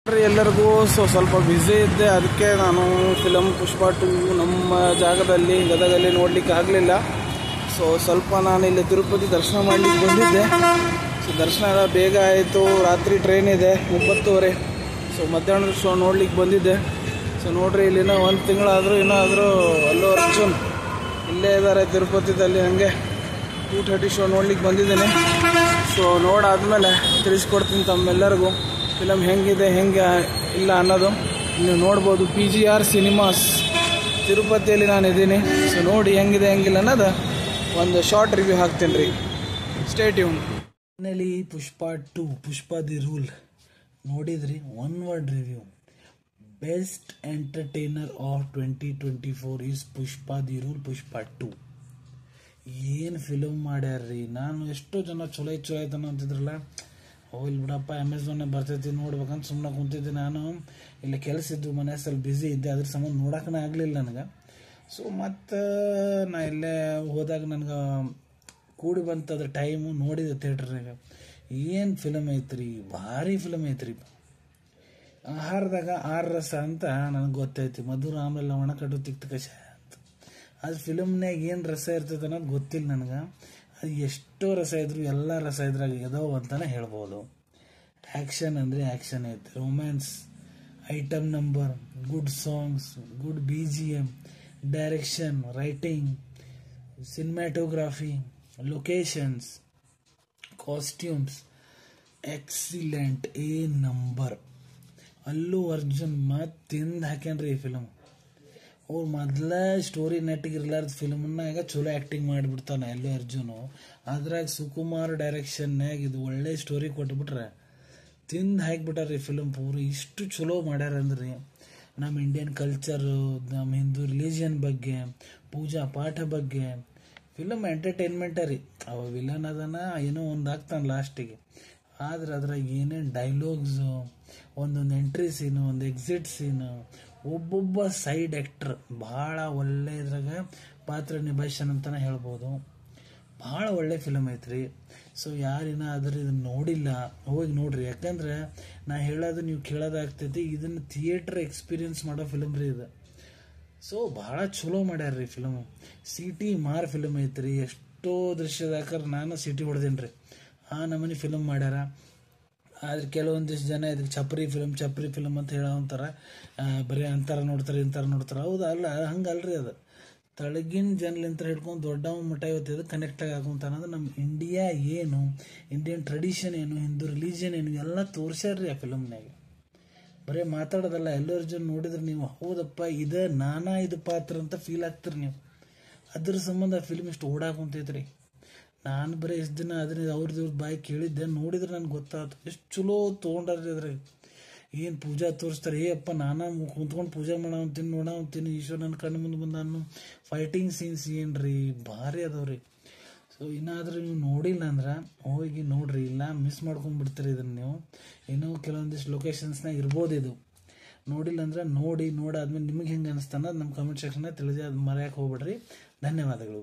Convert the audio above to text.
ಎಲ್ಲರಿಗೂ ಸ್ವಲ್ಪ ಬ್ಯುಸಿ ಇದ್ದೆ, ಅದಕ್ಕೆ ನಾನು ಫಿಲಮ್ ಪುಷ್ಪ 2 ನಮ್ಮ ಜಾಗದಲ್ಲಿ ಗದಗಲ್ಲಿ ನೋಡಲಿಕ್ಕೆ ಆಗಲಿಲ್ಲ. ಸ್ವಲ್ಪ ನಾನು ಇಲ್ಲಿ ತಿರುಪತಿ ದರ್ಶನ ಮಾಡಲಿಕ್ಕೆ ಬಂದಿದ್ದೆ. ದರ್ಶನ ಎಲ್ಲ ಬೇಗ ಆಯಿತು. ರಾತ್ರಿ ಟ್ರೈನ್ ಇದೆ 9:30. ಮಧ್ಯಾಹ್ನದ ಶೋ ನೋಡ್ಲಿಕ್ಕೆ ಬಂದಿದ್ದೆ. ನೋಡ್ರಿ, ಇಲ್ಲಿನ 1 ತಿಂಗಳಾದರೂ ಏನಾದರೂ ಅಲ್ಲು ಅರ್ಜುನ್ ಇಲ್ಲೇ ಇದ್ದಾರೆ ತಿರುಪತಿದಲ್ಲಿ. ನನಗೆ 2:30 ಶೋ ನೋಡ್ಲಿಕ್ಕೆ ಬಂದಿದ್ದೇನೆ. ನೋಡಾದ್ಮೇಲೆ ತಿಳಿಸ್ಕೊಡ್ತೀನಿ ತಮ್ಮೆಲ್ಲರಿಗೂ ಫಿಲಮ್ ಹೆಂಗಿದೆ ಹೆಂಗೆ ಇಲ್ಲ ಅನ್ನೋದು. ನೀವು ನೋಡ್ಬೋದು, PGR ಸಿನಿಮಾಸ್ ತಿರುಪತಿಯಲ್ಲಿ ನಾನು ಇದ್ದೀನಿ. ನೋಡಿ ಹೆಂಗಿದೆ ಹೆಂಗಿಲ್ಲ ಅನ್ನೋದು ಒಂದು ಶಾರ್ಟ್ ರಿವ್ಯೂ ಹಾಕ್ತೀನಿ ರೀ. Stay tune. Finally Pushpa 2 Pushpa the rule ನೋಡಿದ್ರಿ. 1 word review: best entertainer of 2024 is Pushpa the rule Pushpa 2. ಏನು ಫಿಲಮ್ ಮಾಡ್ಯಾರ್ರಿ. ನಾನು ಎಷ್ಟೋ ಜನ ಚಲೋ ಆಯ್ತಾನ ಅಂತಿದ್ರಲ್ಲ, ಇಲ್ಲಿ ಬಿಡಪ್ಪ ಅಮೆಝಾನ್ನೇ ಬರ್ತೈತಿ ನೋಡ್ಬೇಕಂತ ಸುಮ್ಮನೆ ಕುಂತಿದ್ದೆ. ನಾನು ಇಲ್ಲಿ ಕೆಲಸ ಇದ್ದು ಮನೆ ಸ್ವಲ್ಪ ಬ್ಯುಸಿ ಇದ್ದೆ, ಅದ್ರ ಸಂಬಂಧ ನೋಡೋಕೆ ಆಗಲಿಲ್ಲ ನನಗೆ. ಮತ್ತು ನಾ ಇಲ್ಲೇ ಹೋದಾಗ ನನಗೆ ಕೂಡಿ ಬಂತದ ಟೈಮು. ನೋಡಿದೆ ಥಿಯೇಟ್ರ್ನಾಗ. ಏನು ಫಿಲಮ್ ಐತ್ರಿ, ಭಾರಿ ಫಿಲಮ್ ಐತ್ರಿ. ಆಹಾರದಾಗ 6 ರಸ ಅಂತ ನನಗೆ ಗೊತ್ತೈತಿ. ಮಧುರ, ಆಮೇಲೆ ಲವಣ, ಕಡು, ತಿಕ್ತ ಕಷಾಯ ಅಂತ. ಅದು ಫಿಲಮ್ನಾಗ ಏನು ರಸ ಇರ್ತೈತೆ ಅನ್ನೋದು ಗೊತ್ತಿಲ್ಲ ನನಗೆ. ಅದು ಎಷ್ಟೋ ರಸ ಇದ್ರು ಎಲ್ಲ ರಸ ಇದ್ರಾಗ ಎದೋ ಅಂತಲೇ ಹೇಳ್ಬೋದು. ಆ್ಯಕ್ಷನ್ ಅಂದರೆ ಆ್ಯಕ್ಷನ್ ಐತೆ, romance, item number, good songs, good BGM, direction, writing, cinematography, locations, costumes excellent, number. Allu Arjun ಮತ್ತು ತಿಂದು ಹಾಕ್ಯಾನ್ರಿ ಈ ಫಿಲಮ್. ಅವ್ರು ಮೊದಲ ಸ್ಟೋರಿ ನೆಟ್ಟಿಗೆ ಇರ್ಲಾರ್ದ ಫಿಲ್ಮ್ನಾಗ ಚಲೋ ಆ್ಯಕ್ಟಿಂಗ್ ಮಾಡಿಬಿಡ್ತಾನೆ ಅಲ್ಲು ಅರ್ಜುನು. ಅದ್ರಾಗ ಸುಕುಮಾರ್ ಡೈರೆಕ್ಷನ್ನಾಗ ಇದು ಒಳ್ಳೆ ಸ್ಟೋರಿ ಕೊಟ್ಬಿಟ್ರೆ ತಿಂದು ಹಾಕಿಬಿಟ್ಟಾರ್ರಿ ಫಿಲಮ್ ಪೂರ. ಇಷ್ಟು ಚಲೋ ಮಾಡ್ಯಾರಂದ್ರಿ. ನಮ್ಮ ಇಂಡಿಯನ್ ಕಲ್ಚರು, ನಮ್ಮ ಹಿಂದೂ ರಿಲಿಜಿಯನ್ ಬಗ್ಗೆ, ಪೂಜಾ ಪಾಠ ಬಗ್ಗೆ. ಫಿಲಮ್ ಎಂಟರ್ಟೈನ್ಮೆಂಟ ರೀ. ಅವ ವಿಲನ್ ಅದನ್ನ ಏನೋ ಒಂದು ಆಗ್ತಾನೆ ಲಾಸ್ಟಿಗೆ. ಆದ್ರೆ ಅದ್ರಾಗ ಏನೇನು ಡೈಲಾಗ್ಸು, ಒಂದೊಂದು ಎಂಟ್ರಿ ಸೀನು, ಒಂದು ಎಕ್ಸಿಟ್ ಸೀನು, ಒಬ್ಬೊಬ್ಬ ಸೈಡ್ ಆ್ಯಕ್ಟ್ರ್ ಭಾಳ ಒಳ್ಳೆ ಇದ್ರಾಗ ಪಾತ್ರ ನಿಭಾಯಿಸ್ಯಾನಂತಲೇ ಹೇಳ್ಬೋದು. ಭಾಳ ಒಳ್ಳೆ ಫಿಲಮ್ ಐತ್ರಿ. ಯಾರಿನ ಅದ್ರ ಇದನ್ನು ನೋಡಿಲ್ಲ ಹೋಗಿ ನೋಡ್ರಿ. ಯಾಕಂದ್ರೆ ನಾ ಹೇಳೋದು ನೀವು ಕೇಳೋದಾಗ್ತೈತಿ. ಇದನ್ನು ಥಿಯೇಟ್ರ್ ಎಕ್ಸ್ಪೀರಿಯನ್ಸ್ ಮಾಡೋ ಫಿಲಮ್ ರೀ ಇದು. ಭಾಳ ಚಲೋ ಮಾಡ್ಯಾರ್ರಿ ಫಿಲಮು. ಸಿಟಿ ಮಾರ್ ಫಿಲಮ್ ಐತ್ರಿ. ಎಷ್ಟೋ ದೃಶ್ಯದಾಕರ್ ನಾನು ಸಿಟಿ ಹೊಡೆದೇನಿ ರೀ. ಆ ನಮೂನಿ ಫಿಲಮ್ ಮಾಡ್ಯಾರ. ಆದ್ರೆ ಕೆಲವೊಂದಿಷ್ಟು ಜನ ಇದಕ್ಕೆ ಚಪ್ರಿ ಫಿಲಮ್ ಅಂತ ಹೇಳೋಂತಾರ. ಬರೀ ಅಂತಾರ ನೋಡ್ತಾರೆ ಇಂಥರ ನೋಡ್ತಾರೆ. ಹೌದಾ? ಅಲ್ಲ, ಹಂಗಲ್ರಿ. ಅದು ತಳಗಿನ ಜನಲಿಂತ ಹಿಡ್ಕೊಂಡು ದೊಡ್ಡ ಮಟ್ಟ ಇವತ್ತು ಕನೆಕ್ಟ್ ಆಗುವಂತ ಅನ್ನೋದು ನಮ್ಮ ಇಂಡಿಯಾ ಏನು, ಇಂಡಿಯನ್ ಟ್ರೆಡಿಷನ್ ಏನು, ಹಿಂದೂ ರಿಲಿಜಿಯನ್ ಏನು ಎಲ್ಲ ತೋರ್ಸ್ಯಾರ್ರಿ ಆ ಫಿಲಮ್ನಾಗ. ಬರೀ ಮಾತಾಡೋದಲ್ಲ. ಅಲ್ಲು ಅರ್ಜುನ್ ನೋಡಿದ್ರೆ ನೀವು ಹೌದಪ್ಪ ಇದು ಪಾತ್ರ ಅಂತ ಫೀಲ್ ಆಗ್ತೀರಿ ನೀವು. ಅದ್ರ ಸಂಬಂಧ ಆ ಫಿಲ್ಮ್ ಇಷ್ಟು ಓಡಾಕುಂತೈತ್ರಿ. ನಾನು ಬರೀ ಎಷ್ಟು ದಿನ ಅದನ್ನ ಅವ್ರದ್ದು ಬಾಯಿ ಕೇಳಿದ್ದೆ, ನೋಡಿದ್ರೆ ನನಗೆ ಗೊತ್ತಾಯ್ತು ಎಷ್ಟು ಚಲೋ ತೊಗೊಂಡ್ರಿ ಅದ್ರಾಗ. ಏನು ಪೂಜಾ ತೋರಿಸ್ತಾರೆ. ಅಪ್ಪ ನಾನು ಕುಂತ್ಕೊಂಡು ಪೂಜೆ ನೋಡಂತೀನಿ ಈಶ್ವರ ನನ್ನ ಕಣ್ಣು ಮುಂದೆ ಬಂದಾನು. ಫೈಟಿಂಗ್ ಸೀನ್ಸ್ ಏನ್ರಿ ಭಾರಿ ಅದಾವ್ರಿ. ಇನ್ನಾದರೂ ನೀವು ನೋಡಿಲ್ಲ ಅಂದ್ರೆ ಹೋಗಿ ನೋಡ್ರಿ. ಇಲ್ಲ ಮಿಸ್ ಮಾಡ್ಕೊಂಡ್ಬಿಡ್ತೀರಿ ಇದನ್ನು ನೀವು. ಇನ್ನೂ ಕೆಲವೊಂದಿಷ್ಟು ಲೊಕೇಶನ್ಸ್ನಾಗ ಇರ್ಬೋದು ಇದು. ನೋಡಿಲ್ಲ ಅಂದ್ರೆ ನೋಡಾದ್ಮೇಲೆ ನಿಮಗೆ ಹೆಂಗೆ ಅನಿಸ್ತಾನ ನಮ್ಮ ಕಮೆಂಟ್ ಸೆಕ್ಷನ್ನಾಗ ತಿಳಿಸಿ. ಅದು ಮರೆಯೋಕೆ ಹೋಗ್ಬೇಡ್ರಿ. ಧನ್ಯವಾದಗಳು.